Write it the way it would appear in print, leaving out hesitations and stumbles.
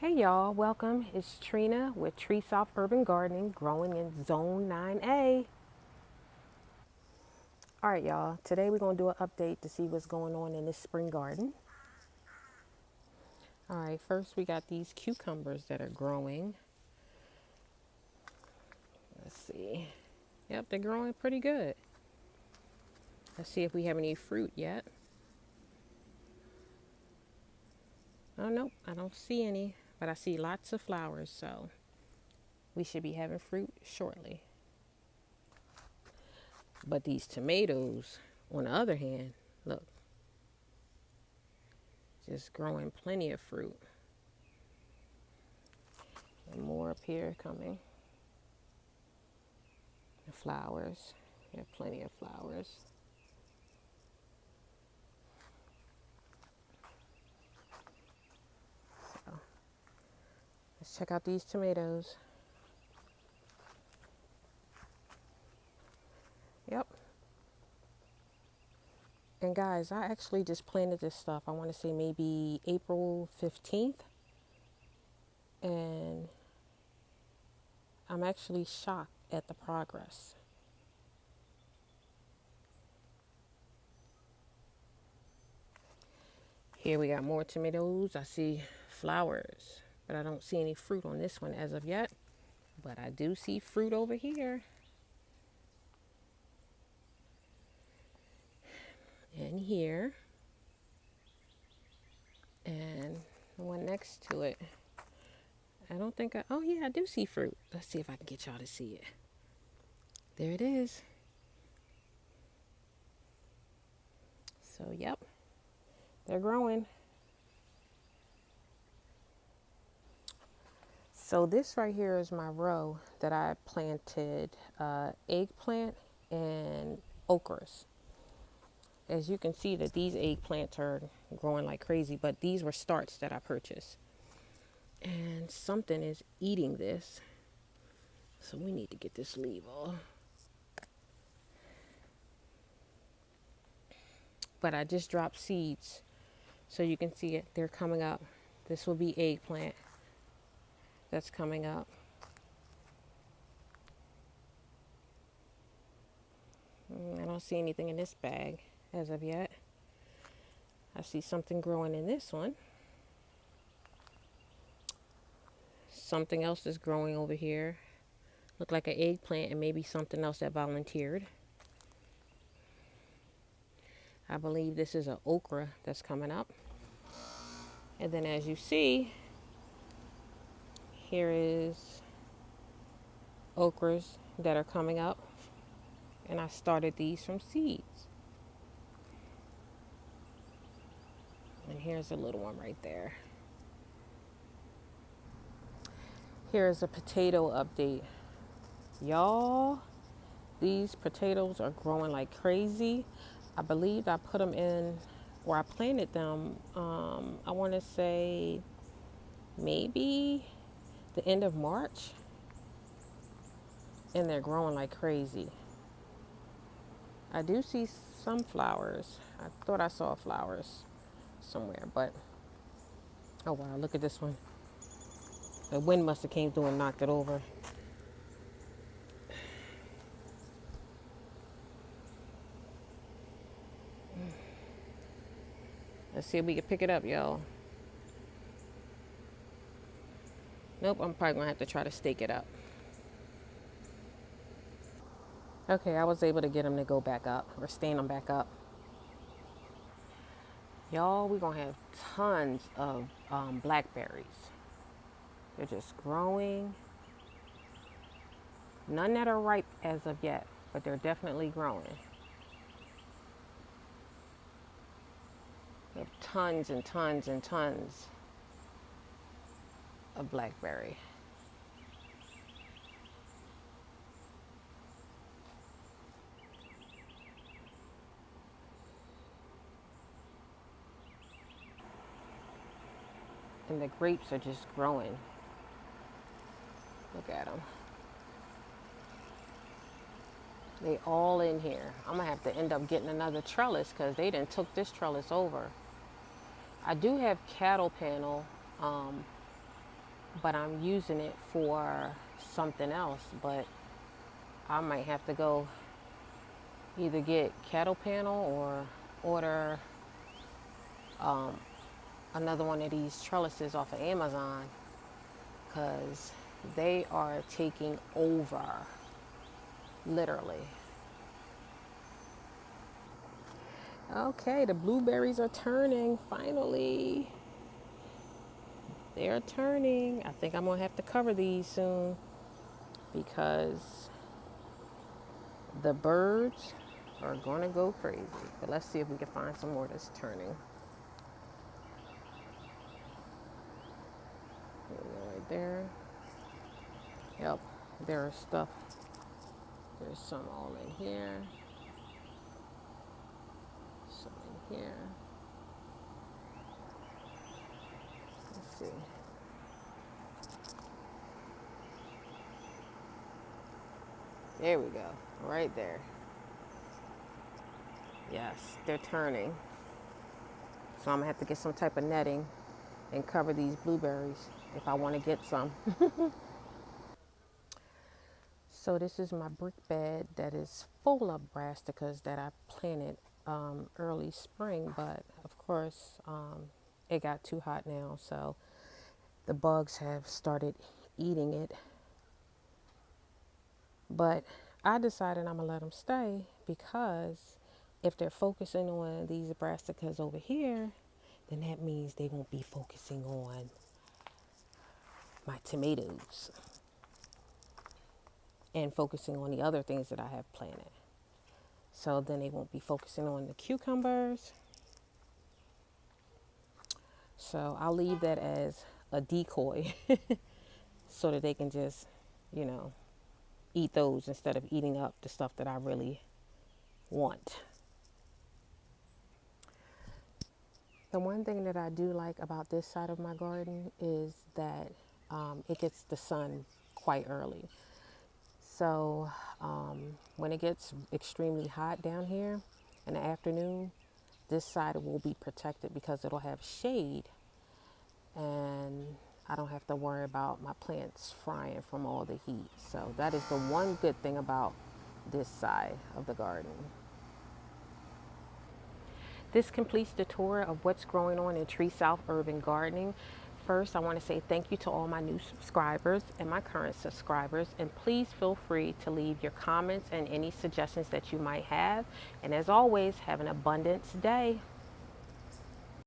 Hey y'all, welcome. It's Trina with Tree South Urban Gardening, growing in Zone 9A. All right, y'all, today we're going to do an update to see what's going on in this spring garden. All right, first we got these cucumbers that are growing. Let's see. Yep, they're growing pretty good. Let's see if we have any fruit yet. Oh, nope, I don't see any, but I see lots of flowers, so we should be having fruit shortly. But these tomatoes, on the other hand, look, just growing plenty of fruit. And more up here coming. The flowers. We have plenty of flowers. So let's check out these tomatoes. Yep. And guys, I actually just planted this stuff. I want to say maybe April 15th. And I'm actually shocked at the progress. Here we got more tomatoes. I see flowers, but I don't see any fruit on this one as of yet. But I do see fruit over here. And here. And the one next to it. I don't think oh yeah, I do see fruit. Let's see if I can get y'all to see it. There it is. So, yep, they're growing. So this right here is my row that I planted eggplant and okras. As you can see that these eggplants are growing like crazy, but these were starts that I purchased. And something is eating this. So we need to get this leaf off. But I just dropped seeds so you can see it. They're coming up. This will be eggplant that's coming up. I don't see anything in this bag as of yet. I see something growing in this one. Something else is growing over here. Look like an eggplant and maybe something else that volunteered. I believe this is an okra that's coming up. And then as you see, here is okras that are coming up. And I started these from seeds. And here's a little one right there. Here's a potato update. Y'all, these potatoes are growing like crazy. I believe I put them in, or I planted them, I want to say maybe the end of March. And they're growing like crazy. I do see some flowers. I thought I saw flowers somewhere, but oh wow, look at this one. The wind must have came through and knocked it over. Let's see if we can pick it up, y'all. Nope, I'm probably gonna have to try to stake it up. Okay, I was able to get them to go back up, or stand them back up. Y'all, we're gonna have tons of blackberries. They're just growing. None that are ripe as of yet, but they're definitely growing. We have tons and tons and tons of blackberry. And the grapes are just growing. Look at them. They all in here. I'm gonna have to end up getting another trellis because they done took this trellis over. I do have cattle panel but I'm using it for something else. But I might have to go either get cattle panel or order another one of these trellises off of Amazon, because they are taking over, literally. Okay, the blueberries are turning finally. They're turning. I think I'm gonna have to cover these soon because the birds are gonna go crazy. But let's see if we can find some more that's turning. There we go, right there. Yep, there's stuff. There's some all in here. Some in here. Let's see. There we go. Right there. Yes, they're turning. So I'm gonna have to get some type of netting and cover these blueberries if I want to get some. So this is my brick bed that is full of brassicas that I planted early spring, but of course it got too hot now, so the bugs have started eating it. But I decided I'm gonna let them stay because if they're focusing on these brassicas over here, then that means they won't be focusing on my tomatoes and focusing on the other things that I have planted. So then they won't be focusing on the cucumbers. So I'll leave that as a decoy so that they can just, you know, eat those instead of eating up the stuff that I really want. The one thing that I do like about this side of my garden is that it gets the sun quite early. So when it gets extremely hot down here in the afternoon, this side will be protected because it'll have shade and I don't have to worry about my plants frying from all the heat. So that is the one good thing about this side of the garden. This completes the tour of what's growing on in Tree South Urban Gardening. First, I want to say thank you to all my new subscribers and my current subscribers. And please feel free to leave your comments and any suggestions that you might have. And as always, have an abundance day.